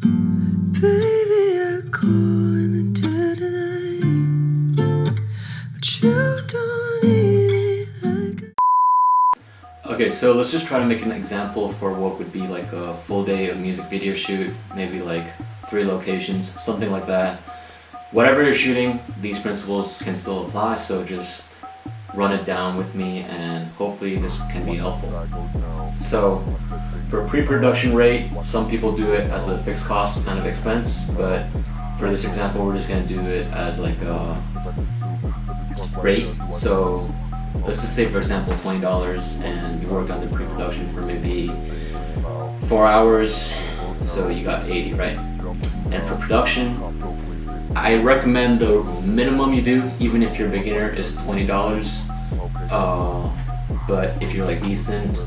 Baby, I call in the dead of night, but you don't need it like Okay, so let's just try to make an example for what would be like a full day of music video shoot, maybe like 3 locations, something like that. Whatever you're shooting, these principles can still apply, so just run it down with me and hopefully this can be helpful. So for pre-production rate, some people do it as a fixed cost kind of expense, but for this example we're just going to do it as like a rate. So let's just say for example $20 and you work on the pre-production for maybe 4 hours, so you got 80, right? And for production, I recommend the minimum you do, even if you're a beginner, is $20. But if you're like decent,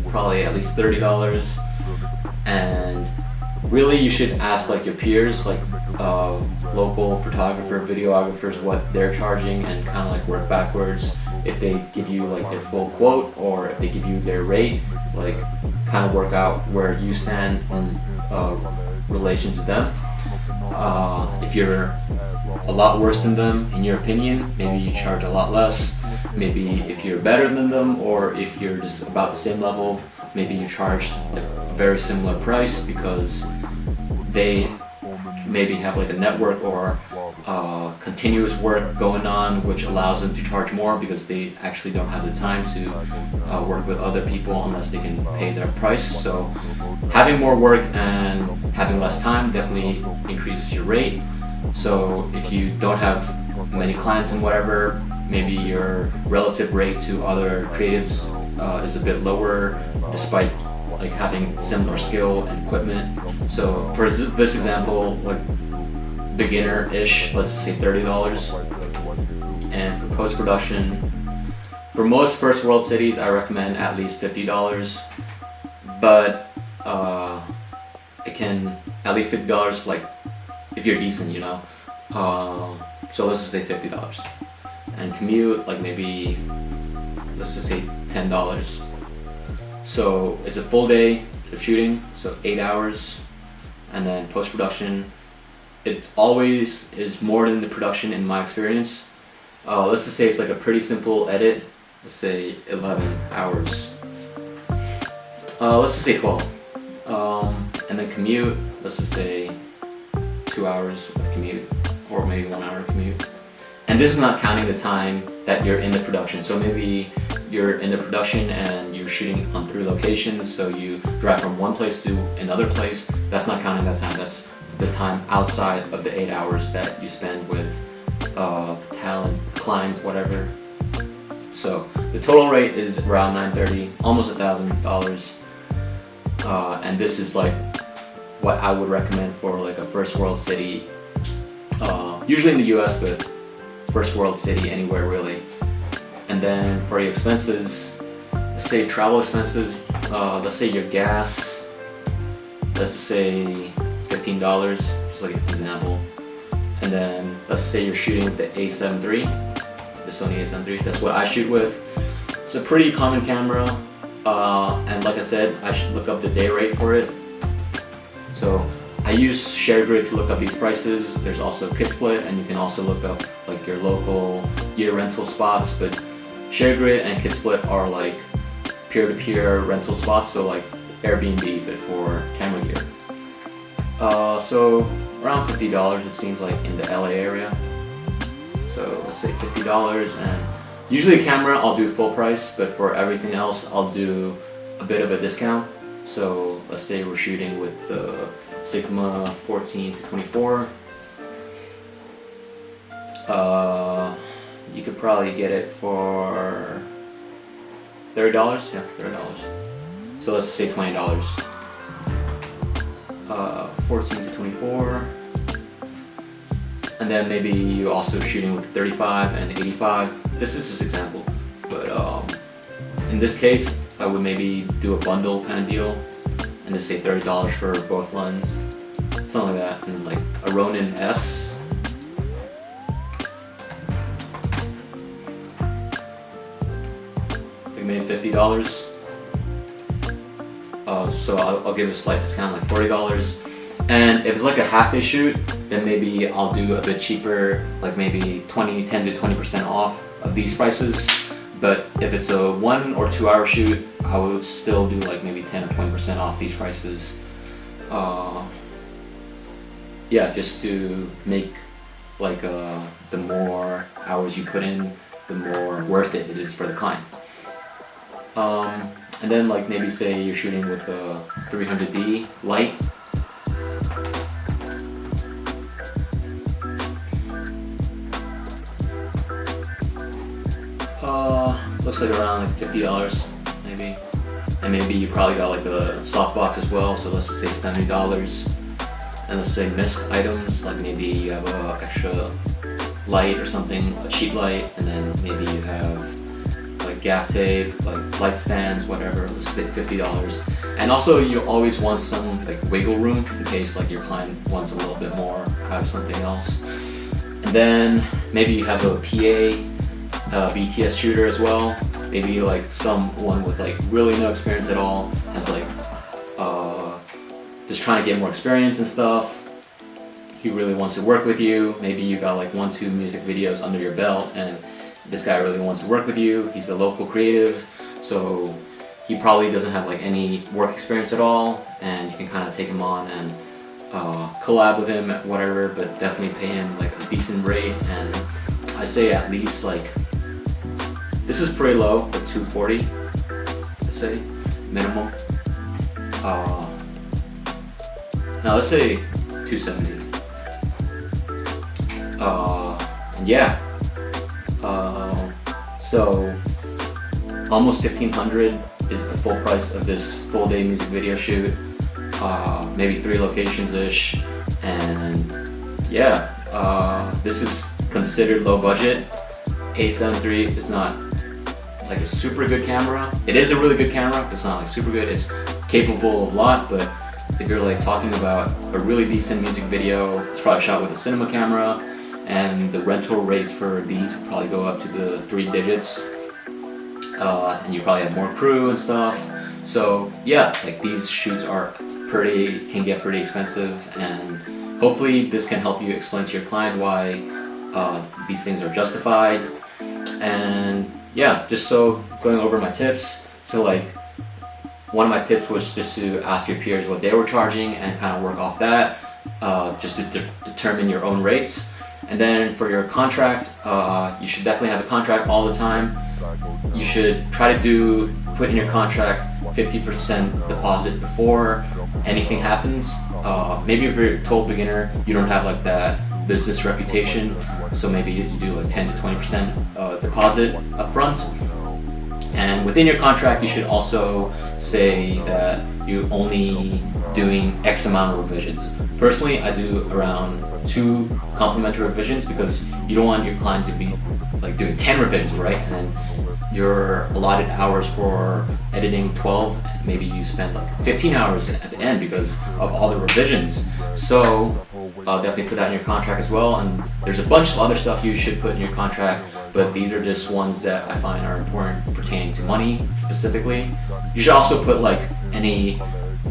probably at least $30. And really you should ask like your peers, like local photographer, videographers, what they're charging and kind of like work backwards. If they give you like their full quote or if they give you their rate, like kind of work out where you stand in relation to them. If you're a lot worse than them in your opinion, maybe you charge a lot less. Maybe if you're better than them, or if you're just about the same level, maybe you charge like a very similar price because they maybe have like a network or continuous work going on, which allows them to charge more because they actually don't have the time to work with other people unless they can pay their price. So having more work and having less time definitely increases your rate. So if you don't have many clients and whatever, maybe your relative rate to other creatives is a bit lower despite like having similar skill and equipment. So for this example, like beginner-ish, let's just say $30. And for post-production, for most first world cities, I recommend at least $50. But it can at least $50 like if you're decent, you know. So let's just say $50. And commute, like maybe let's just say $10. So it's a full day of shooting, so 8 hours, and then post-production, it always is more than the production in my experience. Let's just say it's like a pretty simple edit, let's say 11 hours. Let's just say 12. And then commute, let's just say 2 hours of commute, or maybe 1 hour commute. And this is not counting the time that you're in the production. So maybe you're in the production and you're shooting on 3 locations, so you drive from one place to another place. That's not counting that time. That's the time outside of the 8 hours that you spend with talent, clients, whatever. So the total rate is around $930, almost $1,000. And this is like what I would recommend for like a first world city, usually in the US, but first world city anywhere really. And then for your expenses, let's say travel expenses, let's say your gas, let's say $15, just like an example. And then let's say you're shooting with the A7 III, the Sony A7 III, that's what I shoot with. It's a pretty common camera, and like I said, I should look up the day rate for it. So I use ShareGrid to look up these prices. There's also kitsplit, and you can also look up like your local gear rental spots, but ShareGrid and kitsplit are like peer-to-peer rental spots, so like Airbnb but for camera gear. So around $50 it seems like in the LA area. So let's say $50, and usually a camera I'll do full price, but for everything else I'll do a bit of a discount. So let's say we're shooting with the Sigma 14 to 24. You could probably get it for $30. Yeah, $30. So let's say $20. 14 to 24. And then maybe you're also shooting with 35 and 85. This is just example, but in this case I would maybe do a bundle kind of deal and just say $30 for both lens, something like that. And like a Ronin S, like maybe $50. So I'll give a slight discount, like $40. And if it's like a half-day shoot, then maybe I'll do a bit cheaper, like maybe 10 to 20% off of these prices. But if it's a 1 or 2 hour shoot, I would still do like maybe 10 or 20% off these prices. Yeah, just to make like the more hours you put in, the more worth it is for the client. And then like maybe say you're shooting with a 300D light. Looks like around like $50 maybe. And maybe you probably got like a softbox as well, so let's just say $70. And let's say missed items, like maybe you have a extra light or something, a cheap light, and then maybe you have like gaff tape, like light stands, whatever, let's say $50. And also you always want some like wiggle room in case like your client wants a little bit more out of something else. And then maybe you have a PA, BTS shooter as well. Maybe like someone with like really no experience at all, has like just trying to get more experience and stuff. He really wants to work with you. Maybe you got like 1-2 music videos under your belt and this guy really wants to work with you. He's a local creative, so he probably doesn't have like any work experience at all, and you can kind of take him on and collab with him at whatever, but definitely pay him like a decent rate. And I say at least like, this is pretty low, but $240, let's say, minimum. Now let's say $270. Yeah. So almost $1,500 is the full price of this full day music video shoot. Maybe 3 locations-ish, and yeah, this is considered low budget. A7 III is not like a super good camera. It is a really good camera, but it's not like super good. It's capable of a lot, but if you're like talking about a really decent music video, it's probably shot with a cinema camera, and the rental rates for these would probably go up to the 3 digits, and you probably have more crew and stuff. So yeah, like these shoots can get pretty expensive, and hopefully this can help you explain to your client why these things are justified. And yeah, just so going over my tips, so like one of my tips was just to ask your peers what they were charging and kind of work off that, just to determine your own rates. And then for your contract, you should definitely have a contract all the time. You should try to put in your contract 50% deposit before anything happens. Maybe if you're a total beginner, you don't have like that business reputation, so maybe you do like 10 to 20% deposit up front. And within your contract, you should also say that you're only doing X amount of revisions. Personally, I do around 2 complimentary revisions, because you don't want your client to be like doing 10 revisions, right? And then your allotted hours for editing 12, maybe you spend like 15 hours at the end because of all the revisions. So definitely put that in your contract as well. And there's a bunch of other stuff you should put in your contract, but these are just ones that I find are important pertaining to money specifically. You should also put like any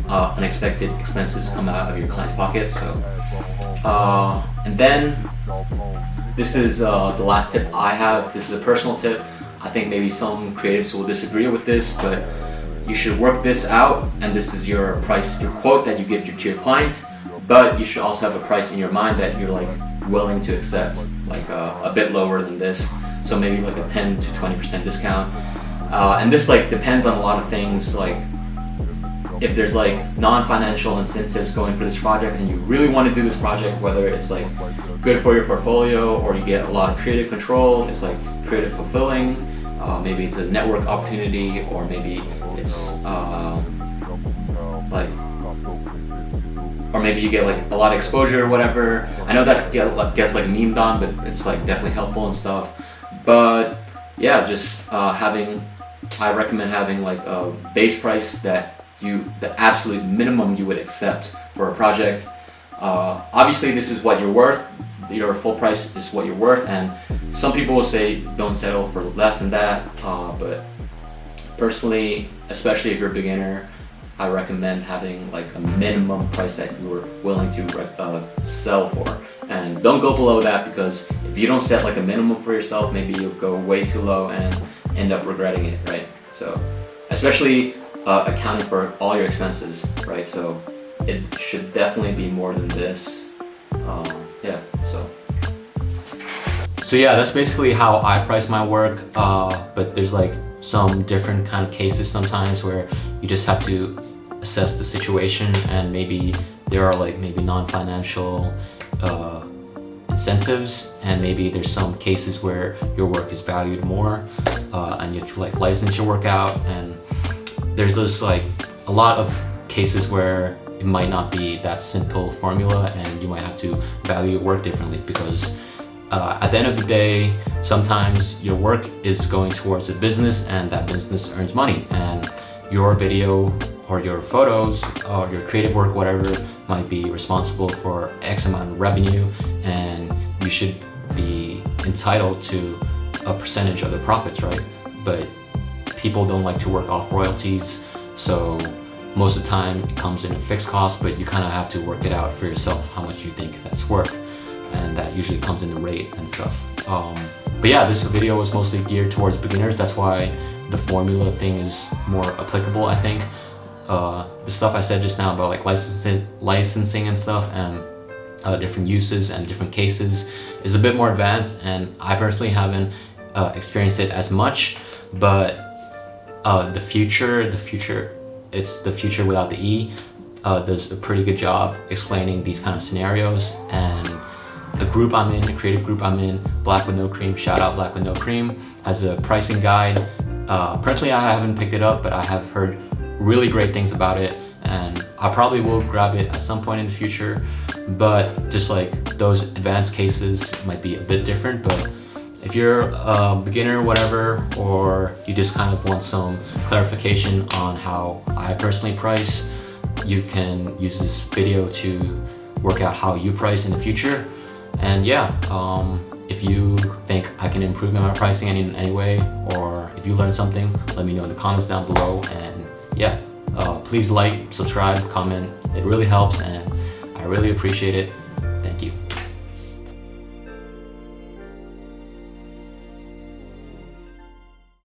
unexpected expenses come out of your client's pocket. So and then this is the last tip I have. This is a personal tip. I think maybe some creatives will disagree with this, but you should work this out, and this is your price, your quote that you give to your client, but you should also have a price in your mind that you're like willing to accept, like a bit lower than this. So maybe like a 10 to 20% discount. And this like depends on a lot of things, like if there's like non-financial incentives going for this project and you really want to do this project, whether it's like good for your portfolio or you get a lot of creative control, it's like creative fulfilling, maybe it's a network opportunity, or maybe it's like, or maybe you get like a lot of exposure or whatever. I know that gets like memed on, but it's like definitely helpful and stuff. But yeah, just I recommend having like a base price that the absolute minimum you would accept for a project. Obviously this is what you're worth, your full price is what you're worth, and some people will say don't settle for less than that, but personally, especially if you're a beginner, I recommend having like a minimum price that you're willing to sell for. And don't go below that, because if you don't set like a minimum for yourself, maybe you'll go way too low and end up regretting it, right? So, especially accounting for all your expenses, right? So it should definitely be more than this. Yeah, so yeah, that's basically how I price my work. But there's like some different kind of cases sometimes where you just have to assess the situation, and maybe there are like maybe non-financial incentives, and maybe there's some cases where your work is valued more, and you have to like license your work out, and there's this like a lot of cases where it might not be that simple formula, and you might have to value your work differently, because at the end of the day, sometimes your work is going towards a business, and that business earns money, and your video or your photos or your creative work, whatever, might be responsible for X amount of revenue, and you should be entitled to a percentage of the profits, right? But people don't like to work off royalties, so most of the time it comes in a fixed cost, but you kind of have to work it out for yourself how much you think that's worth, and that usually comes in the rate and stuff. But yeah, this video was mostly geared towards beginners. That's why the formula thing is more applicable, I think. The stuff I said just now about like licensing and stuff, and different uses and different cases is a bit more advanced, and I personally haven't experienced it as much. But the future, it's the future without the E, does a pretty good job explaining these kind of scenarios. And the group I'm in, the creative group I'm in, Black with No Cream, shout out Black with No Cream, has a pricing guide. Personally, I haven't picked it up, but I have heard really great things about it, and I probably will grab it at some point in the future. But just like those advanced cases might be a bit different. But if you're a beginner, whatever, or you just kind of want some clarification on how I personally price, you can use this video to work out how you price in the future. And yeah, if you think I can improve my pricing in any way, or if you learned something, let me know in the comments down below. And yeah, please like, subscribe, comment. It really helps, and I really appreciate it.